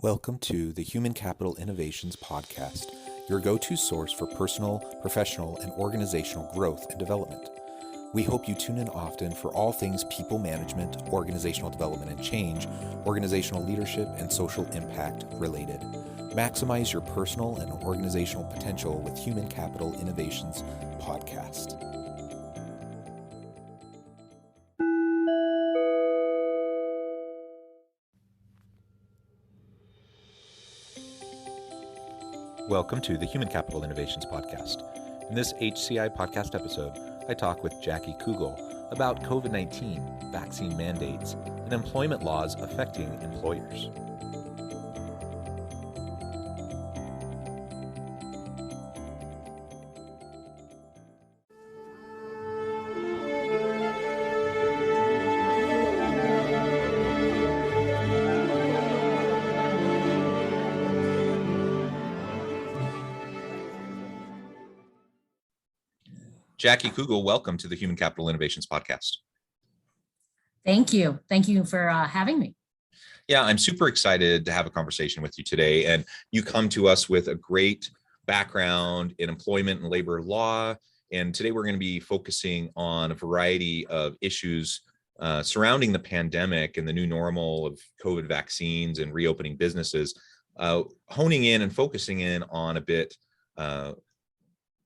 Welcome to the Human Capital Innovations Podcast, your go-to source for personal, professional, and organizational growth and development. We hope you tune in often for all things people management, organizational development and change, organizational leadership, and social impact related. Maximize your personal and organizational potential with Human Capital Innovations Podcast. Welcome to the Human Capital Innovations Podcast. In this HCI podcast episode, I talk with Kugell about COVID-19, vaccine mandates, and employment laws affecting employers. Kugell, welcome to the Human Capital Innovations Podcast. Thank you. Thank you for having me. Yeah, I'm super excited to have a conversation with you today. And you come to us with a great background in employment and labor law. And today we're going to be focusing on a variety of issues surrounding the pandemic and the new normal of COVID vaccines and reopening businesses, honing in and focusing in on a bit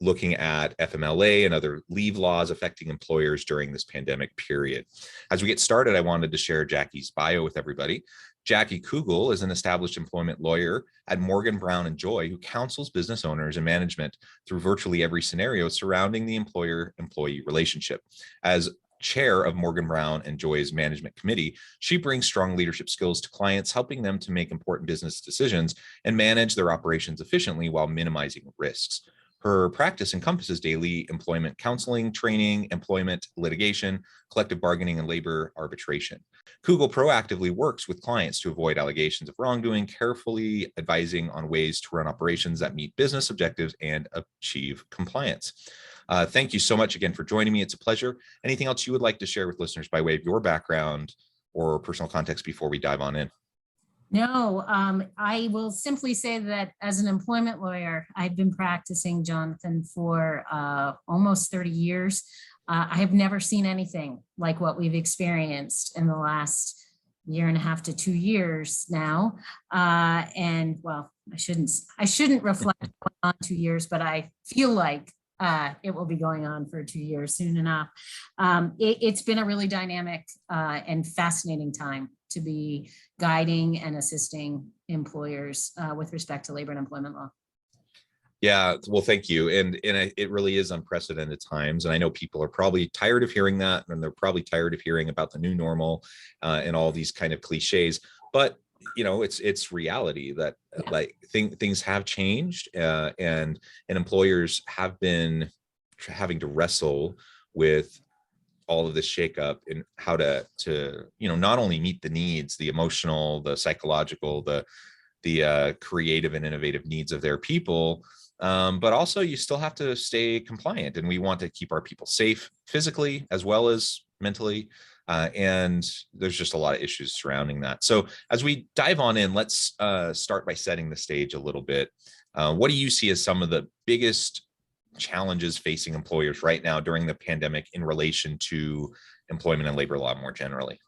looking at FMLA and other leave laws affecting employers during this pandemic period. As we get started, I wanted to share Jackie's bio with everybody. Jaclyn Kugell is an established employment lawyer at Morgan, Brown & Joy who counsels business owners and management through virtually every scenario surrounding the employer-employee relationship. As chair of Morgan, Brown & Joy's management committee, she brings strong leadership skills to clients, helping them to make important business decisions and manage their operations efficiently while minimizing risks. Her practice encompasses daily employment counseling, training, employment litigation, collective bargaining, and labor arbitration. Kugell proactively works with clients to avoid allegations of wrongdoing, carefully advising on ways to run operations that meet business objectives and achieve compliance. Thank you so much again for joining me. It's a pleasure. Anything else you would like to share with listeners by way of your background or personal context before we dive on in? No, I will simply say that as an employment lawyer, I've been practicing, Jonathan, for almost 30 years. I have never seen anything like what we've experienced in the last year and a half to 2 years now. And well, I shouldn't reflect on 2 years, but I feel like it will be going on for 2 years soon enough. It's been a really dynamic and fascinating time to be guiding and assisting employers with respect to labor and employment law. Yeah, well, thank you. And it really is unprecedented times. And I know people are probably tired of hearing that, and they're probably tired of hearing about the new normal and all these kind of cliches. But you know, it's reality that like things have changed, and employers have been having to wrestle with all of this shakeup and how to you know, not only meet the needs, the emotional, the psychological, the creative and innovative needs of their people, but also you still have to stay compliant, and we want to keep our people safe physically as well as mentally. And there's just a lot of issues surrounding that. So as we dive on in, let's start by setting the stage a little bit. What do you see as some of the biggest challenges facing employers right now during the pandemic in relation to employment and labor law more generally?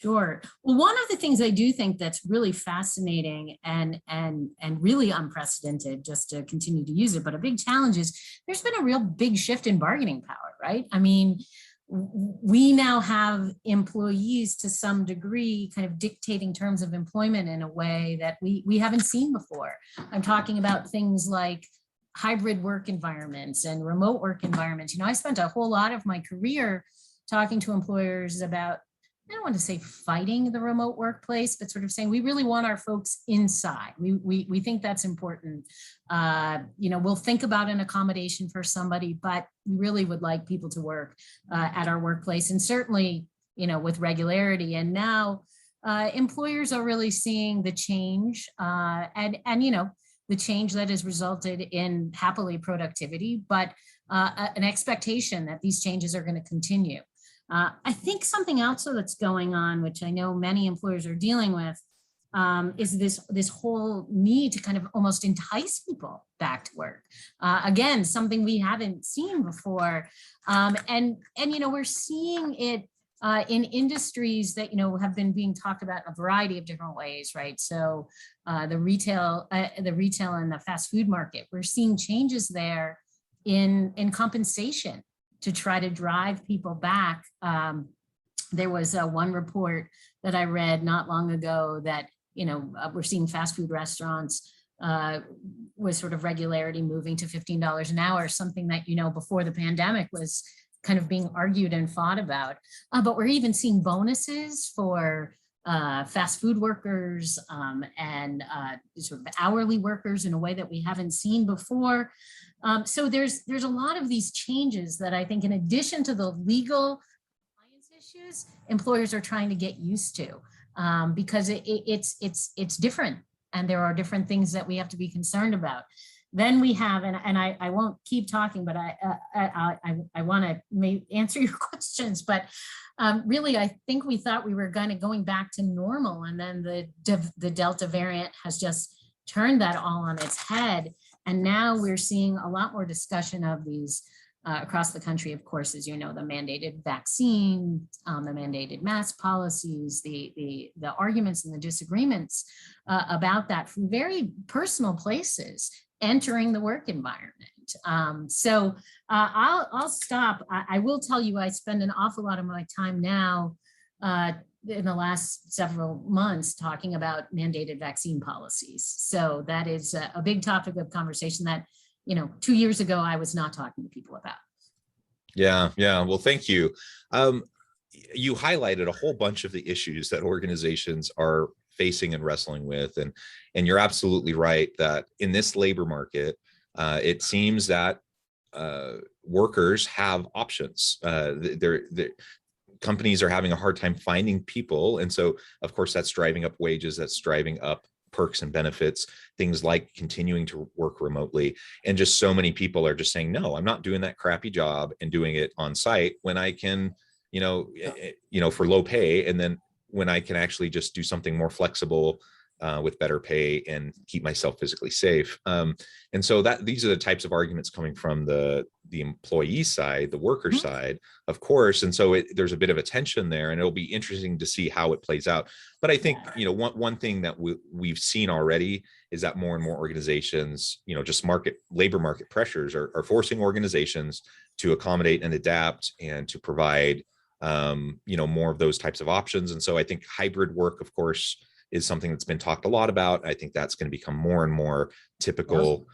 Sure. Well, one of the things I do think that's really fascinating and really unprecedented, just to continue to use it, but a big challenge is there's been a real big shift in bargaining power, right? I mean, we now have employees to some degree kind of dictating terms of employment in a way that we haven't seen before. I'm talking about things like hybrid work environments and remote work environments. You know, I spent a whole lot of my career talking to employers about, I don't want to say fighting the remote workplace, but sort of saying we really want our folks inside. We think that's important. You know, we'll think about an accommodation for somebody, but we really would like people to work at our workplace, and certainly, you know, with regularity. And now employers are really seeing the change, and you know, the change that has resulted in happily productivity, but an expectation that these changes are going to continue. I think something else that's going on, which I know many employers are dealing with, is this whole need to kind of almost entice people back to work. Again, something we haven't seen before. And we're seeing it in industries that, have been being talked about in a variety of different ways, right? So the retail and the fast food market, we're seeing changes there in compensation to try to drive people back. There was one report that I read not long ago that, we're seeing fast food restaurants with sort of regularity moving to $15 an hour, something that, before the pandemic was kind of being argued and fought about. But we're even seeing bonuses for fast food workers and sort of hourly workers in a way that we haven't seen before. So there's a lot of these changes that I think, in addition to the legal compliance issues, employers are trying to get used to because it's different, and there are different things that we have to be concerned about. Then we have, and I won't keep talking, but I want to answer your questions. But really, I think we thought we were going back to normal, and then the Delta variant has just turned that all on its head. And now we're seeing a lot more discussion of these across the country, of course, as you know, the mandated vaccine, the mandated mask policies, the arguments and the disagreements about that from very personal places entering the work environment. So I'll stop. I will tell you, I spend an awful lot of my time now in the last several months talking about mandated vaccine policies. So that is a big topic of conversation that, 2 years ago, I was not talking to people about. Yeah. Well, thank you. You highlighted a whole bunch of the issues that organizations are facing and wrestling with. And you're absolutely right that in this labor market, it seems that workers have options. Companies are having a hard time finding people. And so, of course, that's driving up wages, that's driving up perks and benefits, things like continuing to work remotely. And just so many people are just saying, no, I'm not doing that crappy job and doing it on site when I can, for low pay. And then when I can actually just do something more flexible with better pay and keep myself physically safe. And so these are the types of arguments coming from the employee side, the worker side, of course. And so there's a bit of a tension there, and it'll be interesting to see how it plays out. But I think, one thing that we've seen already is that more and more organizations, just labor market pressures are forcing organizations to accommodate and adapt and to provide, more of those types of options. And so I think hybrid work, of course, is something that's been talked a lot about. I think that's going to become more and more typical,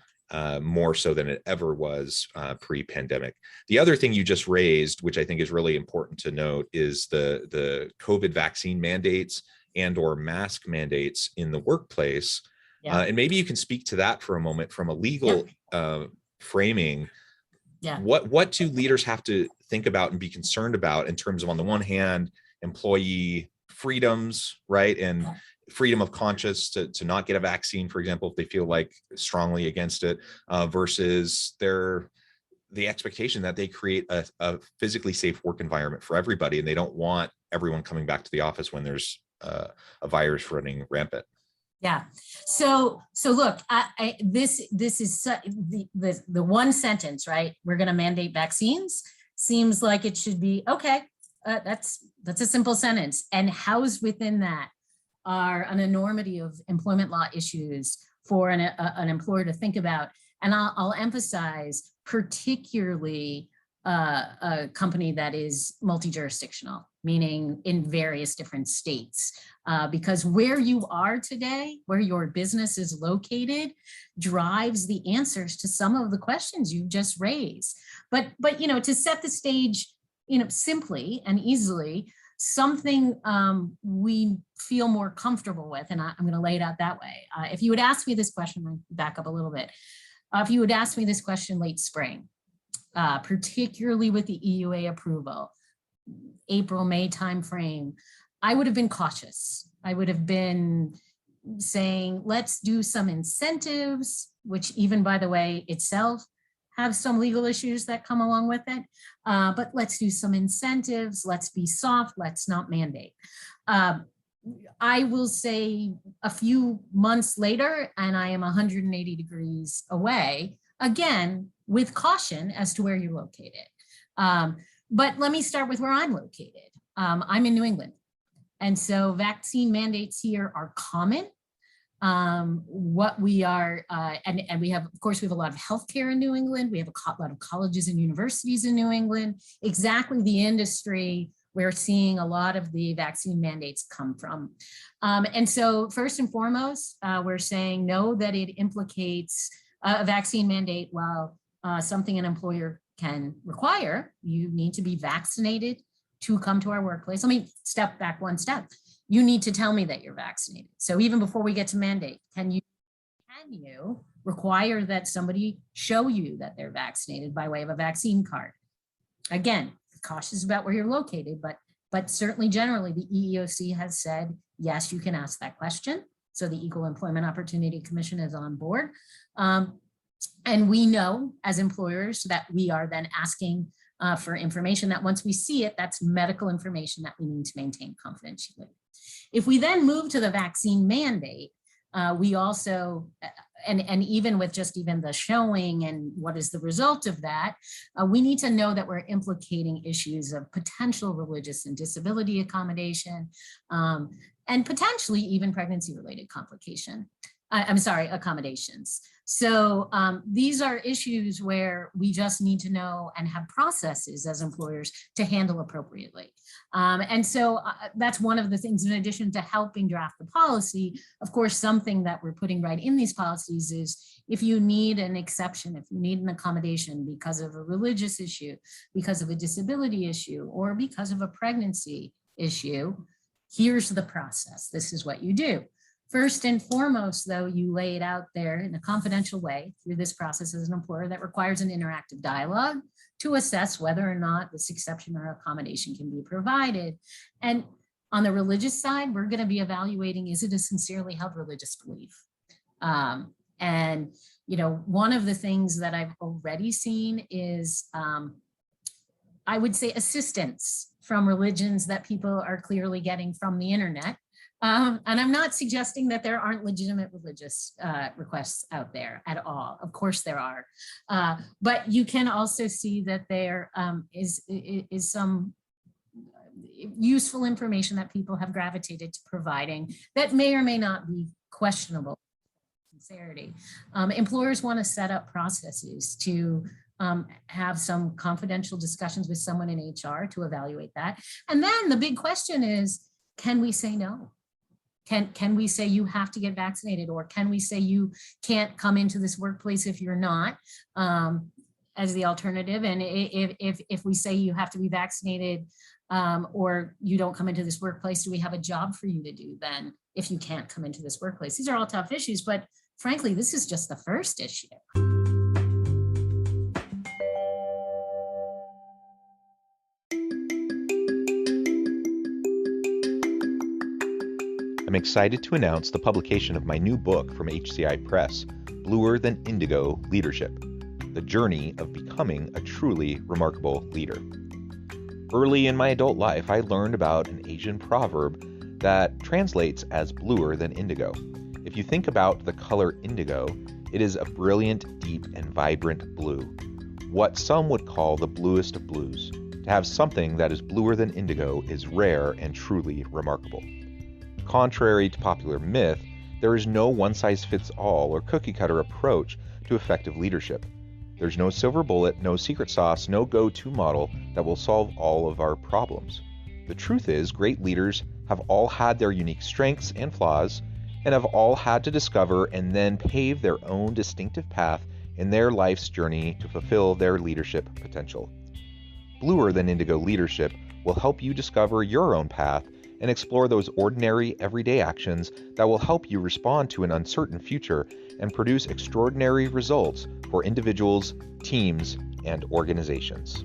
more so than it ever was pre-pandemic. The other thing you just raised, which I think is really important to note, is the COVID vaccine mandates and or mask mandates in the workplace. And maybe you can speak to that for a moment from a legal framing. What do leaders have to think about and be concerned about in terms of, on the one hand, employee freedoms, right? And freedom of conscience to not get a vaccine, for example, if they feel like strongly against it, versus the expectation that they create a physically safe work environment for everybody. And they don't want everyone coming back to the office when there's a virus running rampant. Yeah. So look, this is the one sentence, right? We're going to mandate vaccines. Seems like it should be okay. That's a simple sentence, and housed within that are an enormity of employment law issues for an employer to think about. And I'll emphasize, particularly a company that is multi-jurisdictional, meaning in various different states, because where you are today, where your business is located, drives the answers to some of the questions you just raised. But to set the stage, simply and easily, something we feel more comfortable with, and I'm going to lay it out that way. If you would ask me this question, I'll back up a little bit. If you would ask me this question late spring, particularly with the EUA approval, April, May timeframe, I would have been cautious. I would have been saying, let's do some incentives, which even, by the way, itself have some legal issues that come along with it. But let's do some incentives. Let's be soft. Let's not mandate. I will say a few months later, and I am 180 degrees away, again, with caution as to where you're located. But let me start with where I'm located. I'm in New England. And so vaccine mandates here are common. What we are, and we have, of course, we have a lot of healthcare in New England. We have a lot of colleges and universities in New England. Exactly the industry we're seeing a lot of the vaccine mandates come from. And so first and foremost, we're saying no, that it implicates a vaccine mandate. While something an employer can require, you need to be vaccinated to come to our workplace. Let me step back one step. You need to tell me that you're vaccinated. So even before we get to mandate, can you require that somebody show you that they're vaccinated by way of a vaccine card? Again, cautious about where you're located, but certainly generally the EEOC has said, yes, you can ask that question. So the Equal Employment Opportunity Commission is on board. And we know as employers that we are then asking for information that once we see it, that's medical information that we need to maintain confidentially. If we then move to the vaccine mandate, we also, and even with just even the showing and what is the result of that, we need to know that we're implicating issues of potential religious and disability accommodation, and potentially even pregnancy-related accommodations. So these are issues where we just need to know and have processes as employers to handle appropriately. And so that's one of the things, in addition to helping draft the policy. Of course, something that we're putting right in these policies is if you need an exception, if you need an accommodation because of a religious issue, because of a disability issue, or because of a pregnancy issue, here's the process. This is what you do. First and foremost, though, you lay it out there in a confidential way through this process as an employer that requires an interactive dialogue to assess whether or not this exception or accommodation can be provided. And on the religious side, we're going to be evaluating, is it a sincerely held religious belief? And, you know, one of the things that I've already seen is, I would say, assistance from religions that people are clearly getting from the internet. And I'm not suggesting that there aren't legitimate religious requests out there at all. Of course there are. But you can also see that there is some useful information that people have gravitated to providing that may or may not be questionable sincerity. Employers want to set up processes to have some confidential discussions with someone in HR to evaluate that. And then the big question is, can we say no? Can we say you have to get vaccinated, or can we say you can't come into this workplace if you're not, as the alternative? And if we say you have to be vaccinated or you don't come into this workplace, do we have a job for you to do then if you can't come into this workplace? These are all tough issues, but frankly, this is just the first issue. I'm excited to announce the publication of my new book from HCI Press, Bluer Than Indigo Leadership: The Journey of Becoming a Truly Remarkable Leader. Early in my adult life, I learned about an Asian proverb that translates as bluer than indigo. If you think about the color indigo, it is a brilliant, deep, and vibrant blue, what some would call the bluest of blues. To have something that is bluer than indigo is rare and truly remarkable. Contrary to popular myth, there is no one-size-fits-all or cookie-cutter approach to effective leadership. There's no silver bullet, no secret sauce, no go-to model that will solve all of our problems. The truth is, great leaders have all had their unique strengths and flaws, and have all had to discover and then pave their own distinctive path in their life's journey to fulfill their leadership potential. Bluer Than Indigo Leadership will help you discover your own path and explore those ordinary, everyday actions that will help you respond to an uncertain future and produce extraordinary results for individuals, teams, and organizations.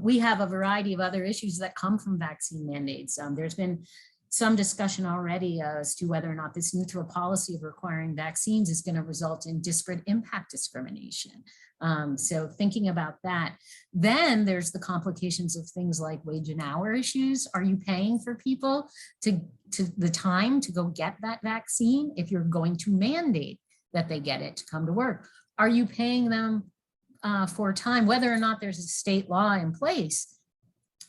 We have a variety of other issues that come from vaccine mandates. There's been some discussion already as to whether or not this neutral policy of requiring vaccines is going to result in disparate impact discrimination. So thinking about that, then there's the complications of things like wage and hour issues. Are you paying for people to the time to go get that vaccine if you're going to mandate that they get it to come to work? Are you paying them for time, whether or not there's a state law in place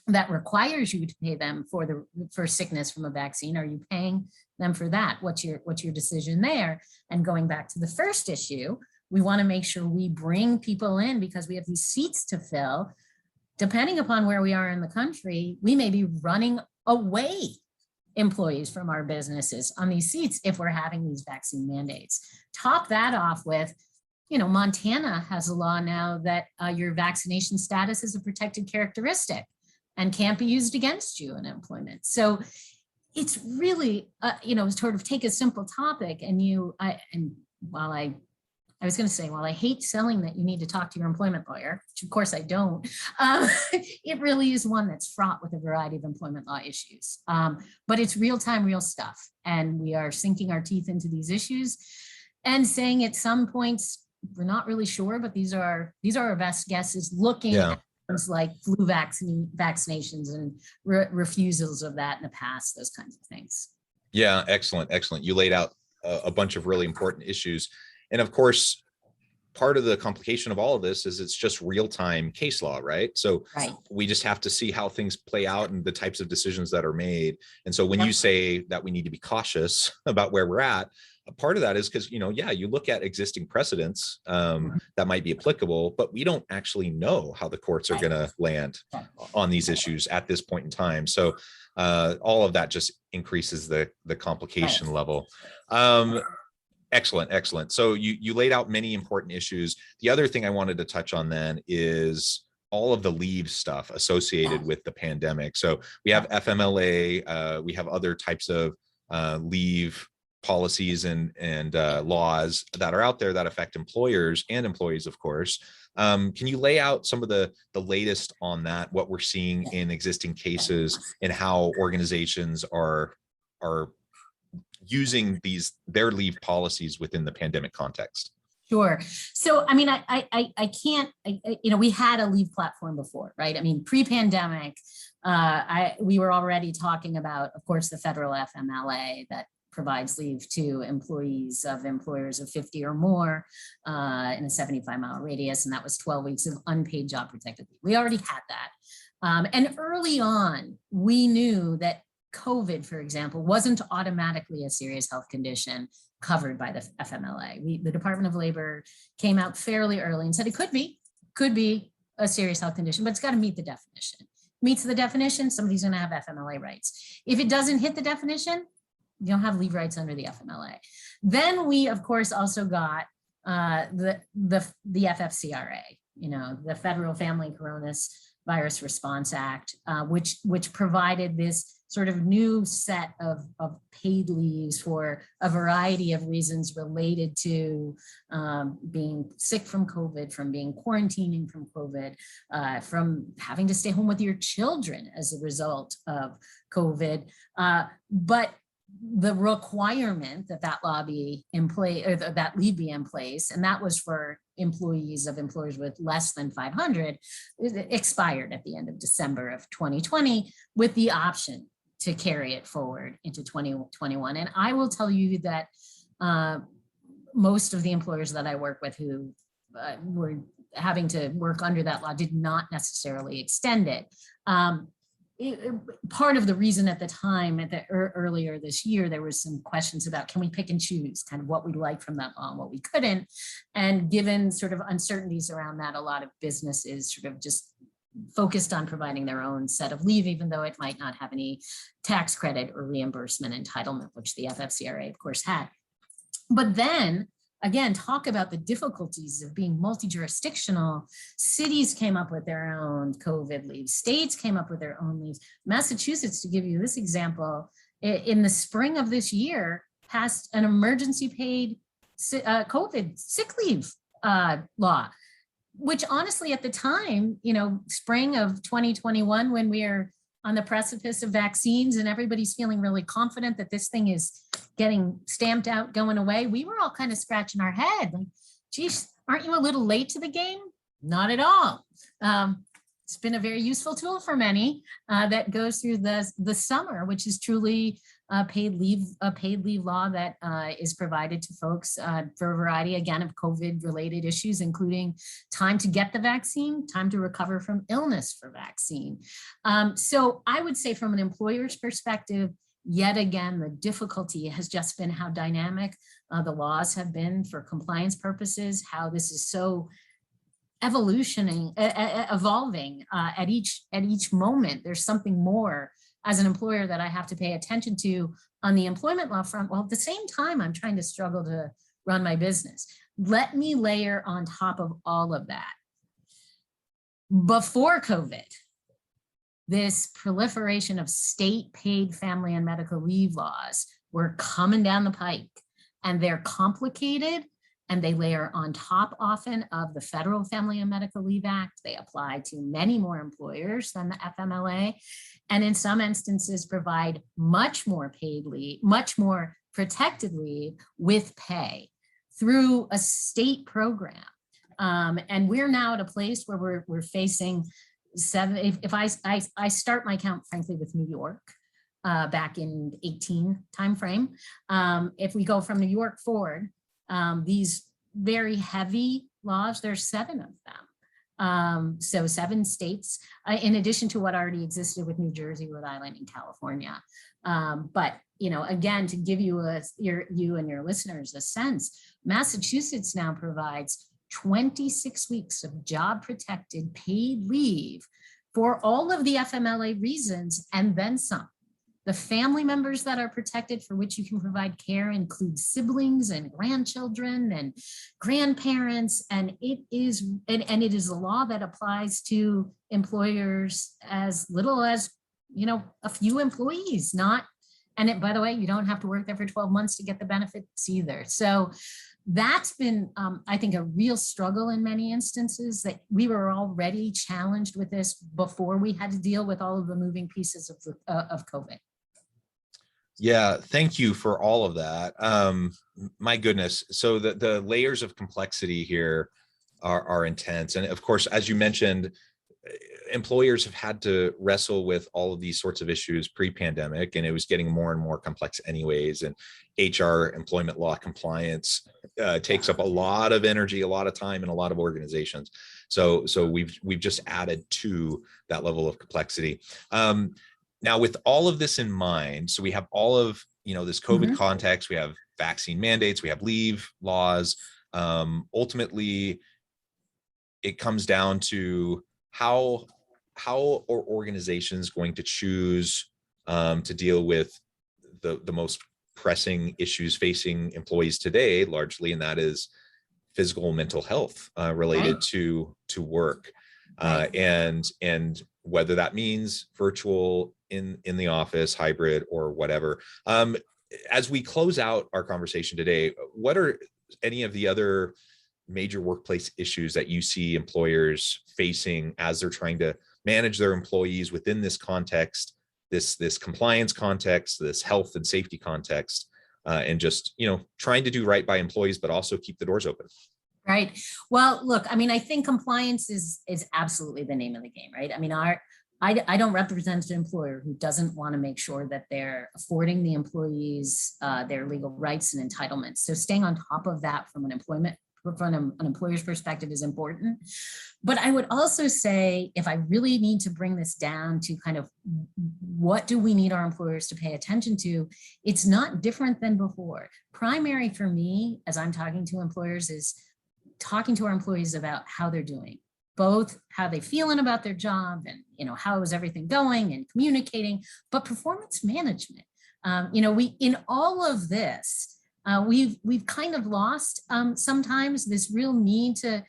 that requires you to pay them for sickness from a vaccine? Are you paying them for that? What's your decision there? And going back to the first issue, we want to make sure we bring people in because we have these seats to fill. Depending upon where we are in the country, we may be running away employees from our businesses on these seats if we're having these vaccine mandates. Top that off with, Montana has a law now that your vaccination status is a protected characteristic and can't be used against you in employment. So it's really, sort of take a simple topic while I hate selling that you need to talk to your employment lawyer, which of course I don't, it really is one that's fraught with a variety of employment law issues. But it's real time, real stuff. And we are sinking our teeth into these issues and saying at some points, we're not really sure, but these are our best guesses looking at things like flu vaccinations and refusals of that in the past, those kinds of things. Yeah, excellent. You laid out a bunch of really important issues. And of course, part of the complication of all of this is it's just real-time case law, right? So we just have to see how things play out and the types of decisions that are made. And so when you say that we need to be cautious about where we're at, a part of that is because, you look at existing precedents that might be applicable, but we don't actually know how the courts are going to land on these issues at this point in time. So all of that just increases the complication level. Excellent. So you laid out many important issues. The other thing I wanted to touch on then is all of the leave stuff associated with the pandemic. So we have FMLA, we have other types of leave policies and laws that are out there that affect employers and employees, of course. Can you lay out some of the latest on that, what we're seeing in existing cases and how organizations are using their leave policies within the pandemic context? Sure. So, I can't, we had a leave platform before, right? Pre-pandemic, we were already talking about, of course, the federal FMLA that provides leave to employees of employers of 50 or more in a 75-mile radius. And that was 12 weeks of unpaid job protected leave. We already had that. And early on, we knew that COVID, for example, wasn't automatically a serious health condition covered by the FMLA. The Department of Labor came out fairly early and said it could be a serious health condition, but it's got to meet the definition. Meets the definition, somebody's going to have FMLA rights. If it doesn't hit the definition, you don't have leave rights under the FMLA. Then we, of course, also got the FFCRA, the Federal Family Coronavirus Response Act, which provided this sort of new set of paid leaves for a variety of reasons related to being sick from COVID, from being quarantining from COVID, from having to stay home with your children as a result of COVID. But the requirement that law be in place, or that leave be in place, and that was for employees of employers with less than 500, it expired at the end of December of 2020 with the option to carry it forward into 2021. And I will tell you that most of the employers that I work with who were having to work under that law did not necessarily extend it. Part of the reason at the time, earlier this year, there was some questions about, can we pick and choose kind of what we like from that law and what we couldn't? And given sort of uncertainties around that, a lot of businesses sort of just focused on providing their own set of leave, even though it might not have any tax credit or reimbursement entitlement, which the FFCRA, of course, had. But then, again, talk about the difficulties of being multi-jurisdictional. Cities came up with their own COVID leave. States came up with their own leaves. Massachusetts, to give you this example, in the spring of this year, passed an emergency paid COVID sick leave law, which honestly at the time, spring of 2021, when we are on the precipice of vaccines and everybody's feeling really confident that this thing is getting stamped out, going away, we were all kind of scratching our head like, geez, aren't you a little late to the game? Not at all. It's been a very useful tool for many that goes through the summer, which is truly a paid leave law that is provided to folks for a variety, again, of COVID-related issues, including time to get the vaccine, time to recover from illness for vaccine. So I would say from an employer's perspective, yet again, the difficulty has just been how dynamic the laws have been for compliance purposes, how this is so evolving at each moment. There's something more as an employer that I have to pay attention to on the employment law front, while at the same time, I'm trying to struggle to run my business. Let me layer on top of all of that. Before COVID, this proliferation of state paid family and medical leave laws were coming down the pike, and they're complicated, and they layer on top often of the Federal Family and Medical Leave Act. They apply to many more employers than the FMLA, and in some instances provide much more paid leave, much more protected leave with pay through a state program. And we're now at a place where we're facing if I start my count, frankly, with New York, back in 18 timeframe. If we go from New York forward, these very heavy laws, there's 7 of them. So 7 states, in addition to what already existed with New Jersey, Rhode Island, and California. But, you know, again, to give you you and your listeners a sense, Massachusetts now provides 26 weeks of job protected paid leave for all of the FMLA reasons and then some. The family members that are protected for which you can provide care include siblings and grandchildren and grandparents. And it is a law that applies to employers as little as, you know, a few employees, by the way, you don't have to work there for 12 months to get the benefits either. So that's been, I think, a real struggle in many instances, that we were already challenged with this before we had to deal with all of the moving pieces of COVID. Yeah, thank you for all of that. My goodness. So the layers of complexity here are intense. And of course, as you mentioned, employers have had to wrestle with all of these sorts of issues pre-pandemic, and it was getting more and more complex anyways. And HR, employment law compliance, takes up a lot of energy, a lot of time, in a lot of organizations. So we've just added to that level of complexity. Now, with all of this in mind, so we have all of, you know, this COVID context, we have vaccine mandates, we have leave laws. Ultimately, it comes down to how are organizations going to choose to deal with the most pressing issues facing employees today, largely, and that is physical and mental health related to work, and whether that means virtual, in the office, hybrid, or whatever. As we close out our conversation today, what are any of the other major workplace issues that you see employers facing as they're trying to manage their employees within this context, this compliance context, this health and safety context, and just, you know, trying to do right by employees, but also keep the doors open? Right. Well, look, I mean, I think compliance is absolutely the name of the game, right? I mean, I don't represent an employer who doesn't want to make sure that they're affording the employees their legal rights and entitlements. So staying on top of that from an employer's perspective is important. But I would also say, if I really need to bring this down to kind of what do we need our employers to pay attention to, it's not different than before. Primary for me, as I'm talking to employers, is talking to our employees about how they're doing, both how they feeling about their job and, you know, how is everything going, and communicating, but performance management. You know, in all of this, we've kind of lost sometimes this real need to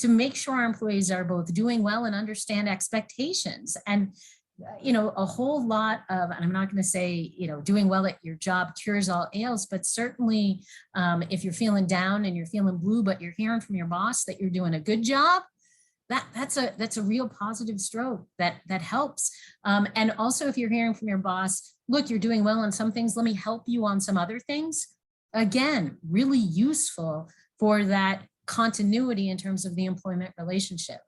make sure our employees are both doing well and understand expectations. And, you know, a whole lot of, and I'm not going to say, you know, doing well at your job cures all ails, but certainly if you're feeling down and you're feeling blue, but you're hearing from your boss that you're doing a good job, that's a real positive stroke that helps. And also, if you're hearing from your boss, look, you're doing well on some things, let me help you on some other things. Again, really useful for that continuity in terms of the employment relationship.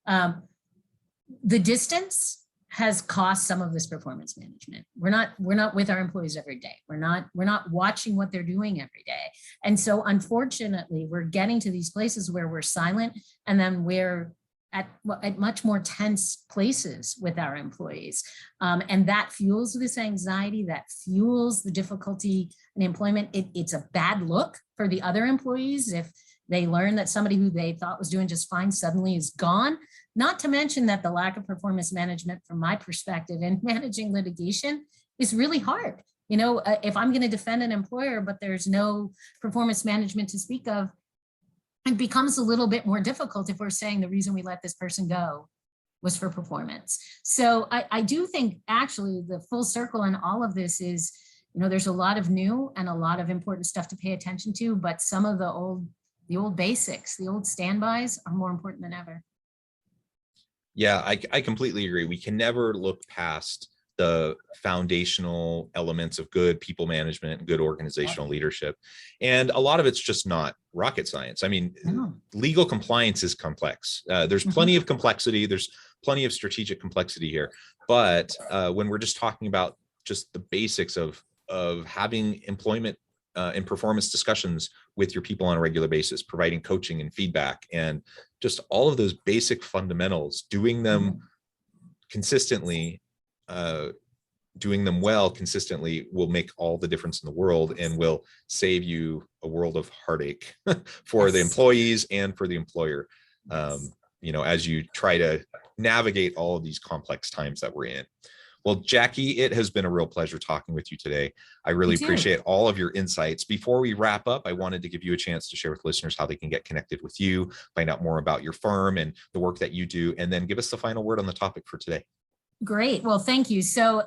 The distance has cost some of this performance management. We're not with our employees every day. We're not watching what they're doing every day. And so unfortunately, we're getting to these places where we're silent, and then we're at much more tense places with our employees. And that fuels this anxiety, that fuels the difficulty in employment. It's a bad look for the other employees if they learn that somebody who they thought was doing just fine suddenly is gone. Not to mention that the lack of performance management, from my perspective, in managing litigation is really hard. If I'm going to defend an employer, but there's no performance management to speak of, it becomes a little bit more difficult if we're saying the reason we let this person go was for performance. So I do think actually the full circle in all of this is, there's a lot of new and a lot of important stuff to pay attention to, but some of the old basics, the old standbys are more important than ever. Yeah, I completely agree. We can never look past the foundational elements of good people management and good organizational leadership. And a lot of it's just not rocket science. I mean, legal compliance is complex. There's plenty of complexity. There's plenty of strategic complexity here. But when we're just talking about just the basics of having employment and performance discussions with your people on a regular basis, providing coaching and feedback, and just all of those basic fundamentals, doing them consistently, doing them well consistently will make all the difference in the world and will save you a world of heartache for the employees and for the employer, as you try to navigate all of these complex times that we're in. Well, Jackie, it has been a real pleasure talking with you today. I really appreciate all of your insights. Before we wrap up, I wanted to give you a chance to share with listeners how they can get connected with you, find out more about your firm and the work that you do, and then give us the final word on the topic for today. Great. Well, thank you. So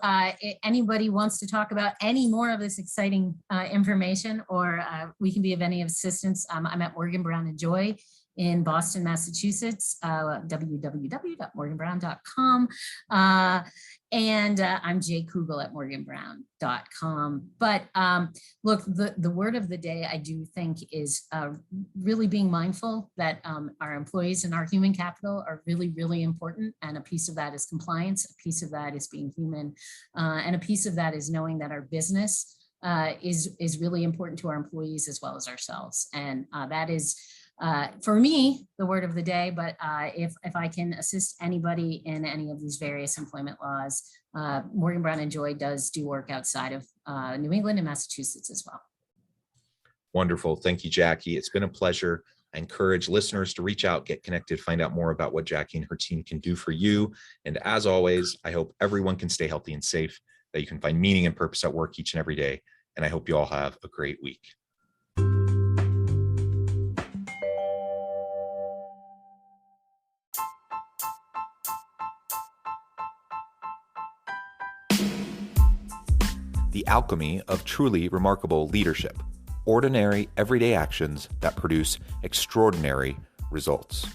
anybody wants to talk about any more of this exciting information, or we can be of any assistance, I'm at Morgan, Brown & Joy in Boston, Massachusetts, www.morganbrown.com. And I'm Kugell at morganbrown.com. But look, the word of the day, I do think, is really being mindful that our employees and our human capital are really, really important. And a piece of that is compliance. A piece of that is being human. And a piece of that is knowing that our business is really important to our employees as well as ourselves. And that is, for me, the word of the day. But if I can assist anybody in any of these various employment laws, Morgan, Brown & Joy does do work outside of New England and Massachusetts as well. Wonderful. Thank you, Jackie. It's been a pleasure. I encourage listeners to reach out, get connected, find out more about what Jackie and her team can do for you. And as always, I hope everyone can stay healthy and safe, that you can find meaning and purpose at work each and every day. And I hope you all have a great week. The alchemy of truly remarkable leadership. Ordinary, everyday actions that produce extraordinary results.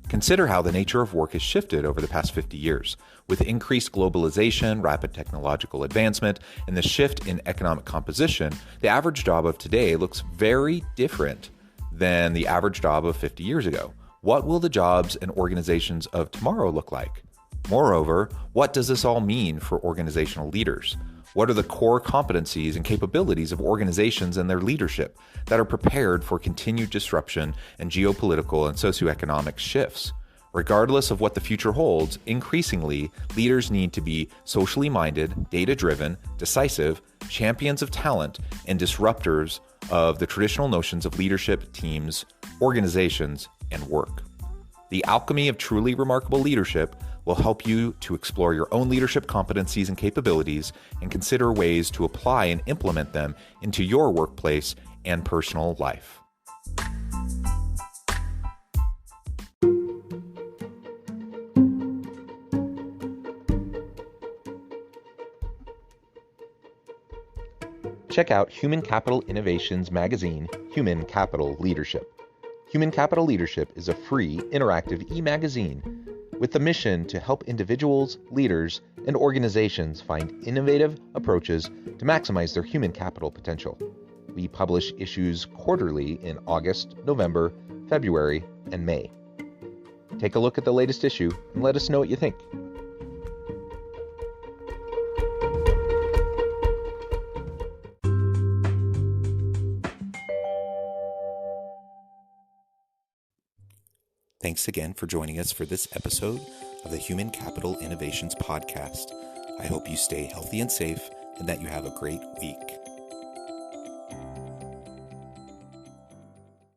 Consider how the nature of work has shifted over the past 50 years. With increased globalization, rapid technological advancement, and the shift in economic composition, the average job of today looks very different than the average job of 50 years ago. What will the jobs and organizations of tomorrow look like? Moreover, what does this all mean for organizational leaders? What are the core competencies and capabilities of organizations and their leadership that are prepared for continued disruption and geopolitical and socioeconomic shifts? Regardless of what the future holds, increasingly, leaders need to be socially minded, data-driven, decisive, champions of talent, and disruptors of the traditional notions of leadership, teams, organizations, and work. The alchemy of truly remarkable leadership will help you to explore your own leadership competencies and capabilities and consider ways to apply and implement them into your workplace and personal life. Check out Human Capital Innovations magazine, Human Capital Leadership. Human Capital Leadership is a free, interactive e-magazine with the mission to help individuals, leaders, and organizations find innovative approaches to maximize their human capital potential. We publish issues quarterly in August, November, February, and May. Take a look at the latest issue and let us know what you think. Thanks again for joining us for this episode of the Human Capital Innovations Podcast. I hope you stay healthy and safe and that you have a great week.